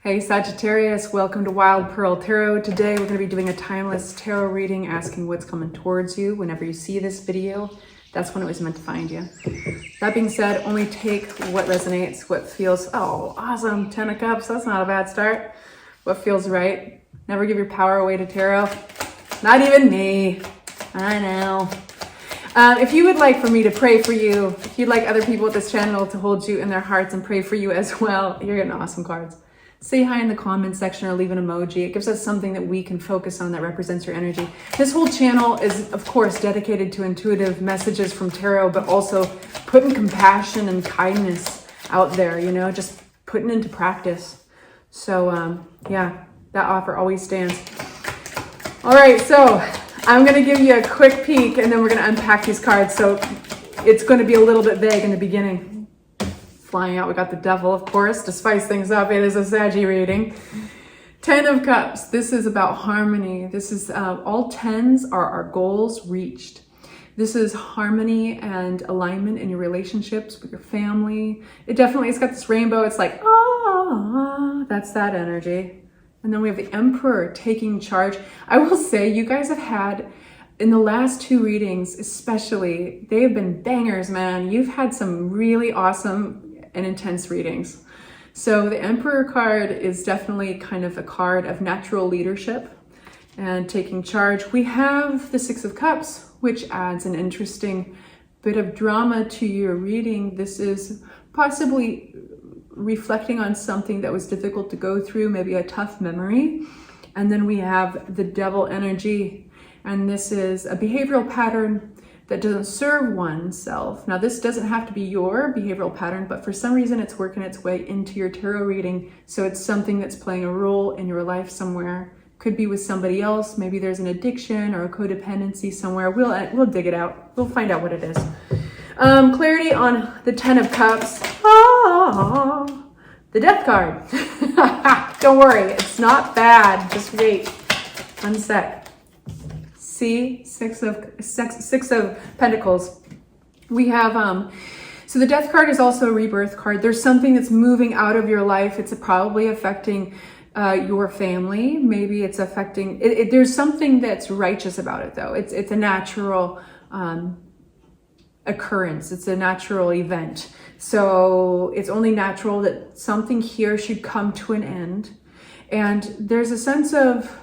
Hey Sagittarius, welcome to Wild Pearl Tarot. Today we're going to be doing a timeless tarot reading, asking what's coming towards you. Whenever you see this video, that's when it was meant to find you. That being said, only take what resonates, what feels, oh, awesome, 10 of Cups, that's not a bad start. What feels right. Never give your power away to tarot. Not even me. I know. If you would like for me to pray for you, if you'd like other people at this channel to hold you in their hearts and pray for you as well, you're getting awesome cards. Say hi in the comment section or leave an emoji. It gives us something that we can focus on that represents your energy. This whole channel is, of course, dedicated to intuitive messages from tarot, but also putting compassion and kindness out there, you know, just putting into practice. So, yeah, that offer always stands. All right, so I'm going to give you a quick peek and then we're going to unpack these cards. So it's going to be a little bit vague in the beginning. Flying out, we got the Devil, of course, to spice things up. It is a Saggy reading. 10 of Cups. This is about harmony. This is all 10s are our goals reached. This is harmony and alignment in your relationships with your family. It's got this rainbow. It's like, ah, that's that energy. And then we have the Emperor taking charge. I will say, you guys have had, in the last two readings especially, they have been bangers, man. You've had some really awesome and intense readings. So the Emperor card is definitely kind of a card of natural leadership and taking charge. We have the 6 of Cups, which adds an interesting bit of drama to your reading. This is possibly reflecting on something that was difficult to go through, maybe a tough memory. And then we have the Devil energy, and this is a behavioral pattern that doesn't serve oneself. Now, this doesn't have to be your behavioral pattern, but for some reason it's working its way into your tarot reading. So it's something that's playing a role in your life somewhere. Could be with somebody else. Maybe there's an addiction or a codependency somewhere. We'll dig it out. We'll find out what it is. Clarity on the 10 of Cups. Oh, the Death card. Don't worry, it's not bad. Just wait 1 sec. See, six of Pentacles. We have, so the Death card is also a rebirth card. There's something that's moving out of your life. It's probably affecting your family. Maybe it's affecting, there's something that's righteous about it though. It's a natural occurrence. It's a natural event. So it's only natural that something here should come to an end. And there's a sense of,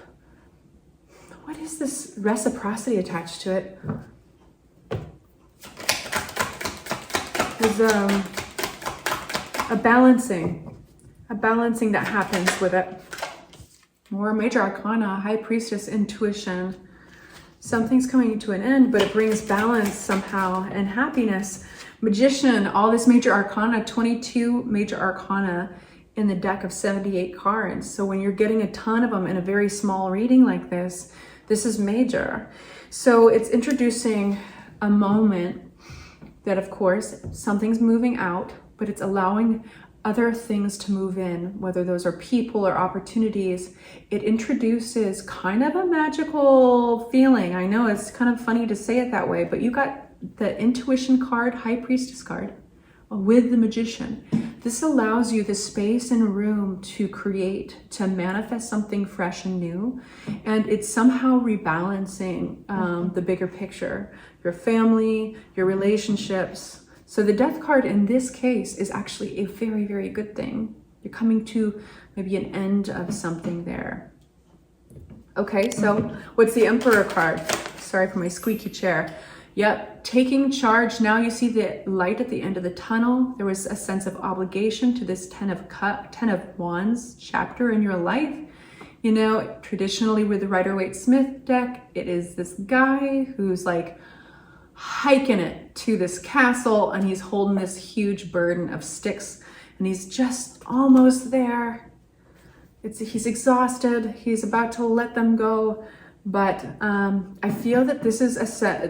what is this reciprocity attached to it? There's a balancing that happens with it. More major arcana, High Priestess, intuition. Something's coming to an end, but it brings balance somehow and happiness. Magician, all this major arcana, 22 major arcana in the deck of 78 cards. So when you're getting a ton of them in a very small reading like this, this is major. So it's introducing a moment that, of course, something's moving out, but it's allowing other things to move in, whether those are people or opportunities. It introduces kind of a magical feeling. I know it's kind of funny to say it that way, but you got the intuition card, High Priestess card, with the Magician. This allows you the space and room to create, to manifest something fresh and new. And it's somehow rebalancing the bigger picture, your family, your relationships. So the Death card in this case is actually a very, very good thing. You're coming to maybe an end of something there. Okay, so what's the Emperor card? Sorry for my squeaky chair. Yep, taking charge. Now you see the light at the end of the tunnel. There was a sense of obligation to this 10 of Wands chapter in your life. You know, traditionally with the Rider-Waite-Smith deck, it is this guy who's like hiking it to this castle and he's holding this huge burden of sticks and he's just almost there. He's exhausted. He's about to let them go. But I feel that this is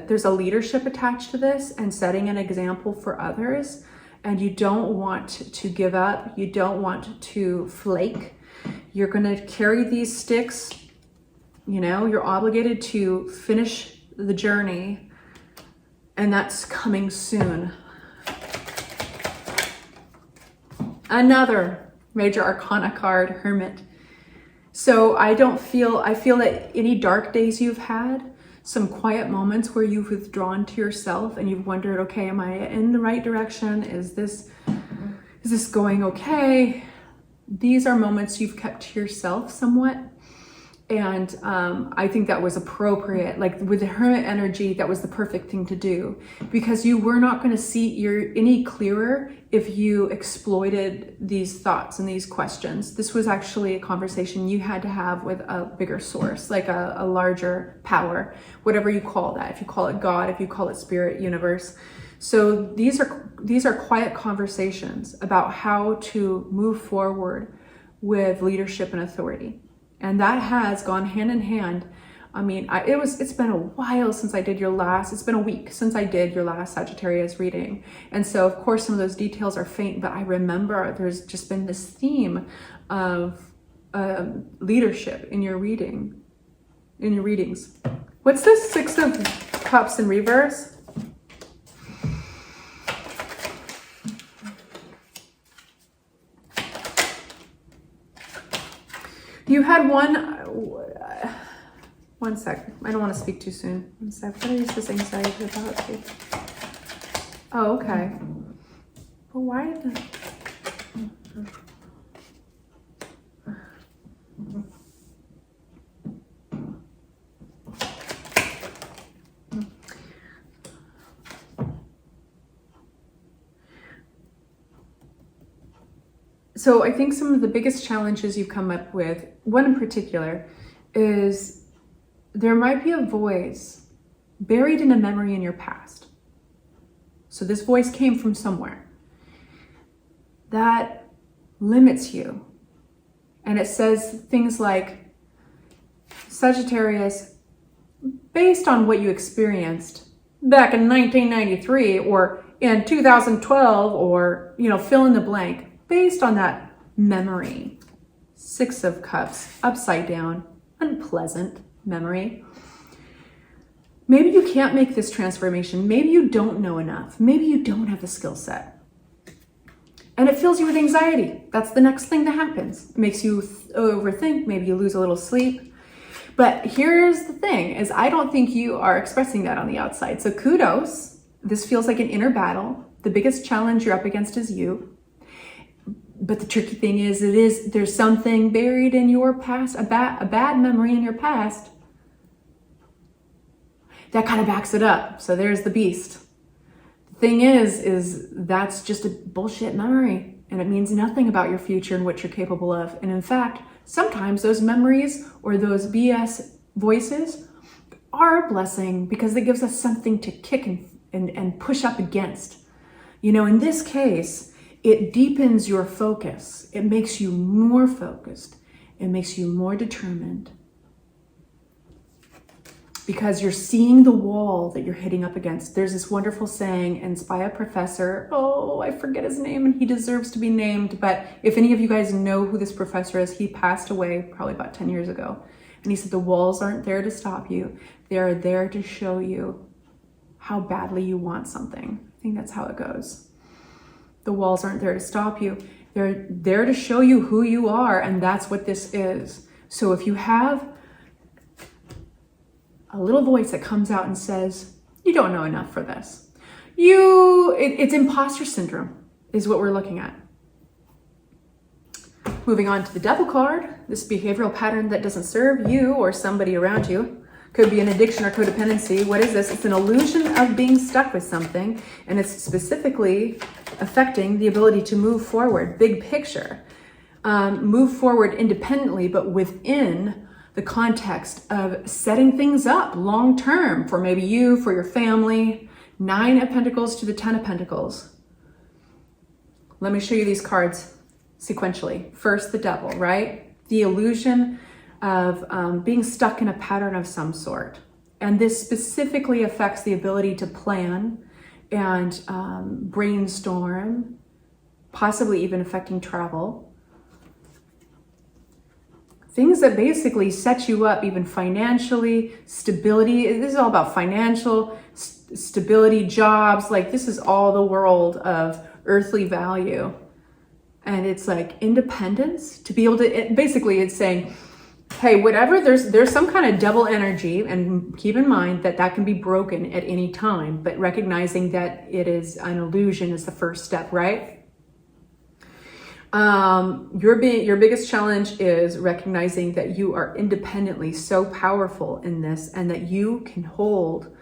there's a leadership attached to this and setting an example for others. And you don't want to give up. You don't want to flake. You're going to carry these sticks. You know, you're obligated to finish the journey. And that's coming soon. Another Major Arcana card, Hermit. So I feel that any dark days you've had, some quiet moments where you've withdrawn to yourself and you've wondered, okay, am I in the right direction? Is this going okay? These are moments you've kept to yourself somewhat. And I think that was appropriate. Like with the Hermit energy, that was the perfect thing to do, because you were not going to see any clearer if you exploited these thoughts and these questions. This was actually a conversation you had to have with a bigger source, like a larger power, whatever you call that. If you call it God, if you call it spirit, universe. So these are quiet conversations about how to move forward with leadership and authority. And that has gone hand in hand. I mean, it's been a while since I did it's been a week since I did your last Sagittarius reading. And so of course some of those details are faint, but I remember there's just been this theme of leadership in your readings. What's this 6 of Cups in reverse? You had one sec. I don't want to speak too soon. 1 sec. What is this anxiety about? Oh, okay. But why the... So I think some of the biggest challenges you've come up with, one in particular, is there might be a voice buried in a memory in your past. So this voice came from somewhere that limits you. And it says things like, Sagittarius, based on what you experienced back in 1993 or in 2012, or, fill in the blank, based on that memory, 6 of Cups, upside down, unpleasant memory. Maybe you can't make this transformation. Maybe you don't know enough. Maybe you don't have the skill set. And it fills you with anxiety. That's the next thing that happens. It makes you overthink. Maybe you lose a little sleep. But here's the thing, is I don't think you are expressing that on the outside. So kudos. This feels like an inner battle. The biggest challenge you're up against is you. But the tricky thing is, there's something buried in your past, a bad memory in your past that kind of backs it up. So there's the beast. The thing is that's just a bullshit memory, and it means nothing about your future and what you're capable of. And in fact, sometimes those memories or those BS voices are a blessing, because it gives us something to kick and push up against. In this case, it deepens your focus. It makes you more focused. It makes you more determined, because you're seeing the wall that you're hitting up against. There's this wonderful saying, and it's by a professor. Oh, I forget his name, and he deserves to be named. But if any of you guys know who this professor is, he passed away probably about 10 years ago. And he said, the walls aren't there to stop you. They're there to show you how badly you want something. I think that's how it goes. The walls aren't there to stop you. They're there to show you who you are, and that's what this is. So if you have a little voice that comes out and says, you don't know enough for this. It's imposter syndrome is what we're looking at. Moving on to the Devil card, this behavioral pattern that doesn't serve you or somebody around you. Could be an addiction or codependency. What is this? It's an illusion of being stuck with something, and it's specifically affecting the ability to move forward, big picture. Move forward independently, but within the context of setting things up long-term for maybe you, for your family. 9 of Pentacles to the 10 of Pentacles. Let me show you these cards sequentially. First, the Devil, right? The illusion of being stuck in a pattern of some sort. And this specifically affects the ability to plan and brainstorm, possibly even affecting travel. Things that basically set you up even financially, stability. This is all about financial stability, jobs. Like, this is all the world of earthly value. And it's like independence, to be able to, basically it's saying, hey, whatever, there's some kind of devil energy, and keep in mind that that can be broken at any time, but recognizing that it is an illusion is the first step, right? Your biggest challenge is recognizing that you are independently so powerful in this, and that you can hold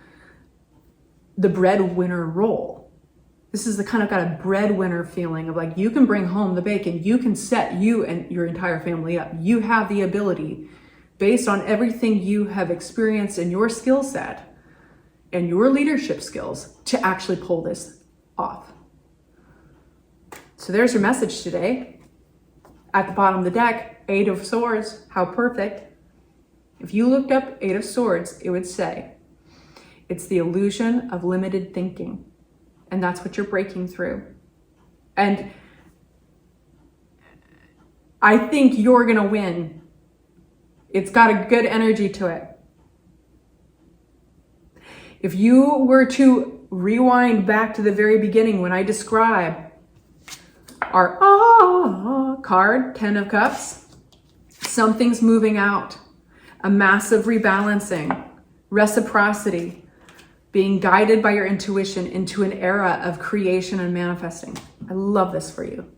the breadwinner role. This is the kind of got a breadwinner feeling of like, you can bring home the bacon, you can set you and your entire family up. You have the ability, based on everything you have experienced in your skill set and your leadership skills, to actually pull this off. So there's your message today. At the bottom of the deck, 8 of Swords, how perfect. If you looked up 8 of Swords, it would say, it's the illusion of limited thinking. And that's what you're breaking through. And I think you're going to win. It's got a good energy to it. If you were to rewind back to the very beginning when I describe our card, 10 of Cups, something's moving out. A massive rebalancing, reciprocity, being guided by your intuition into an era of creation and manifesting. I love this for you.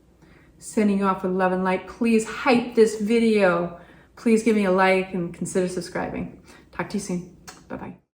Sending you off with love and light. Please hype this video. Please give me a like and consider subscribing. Talk to you soon. Bye-bye.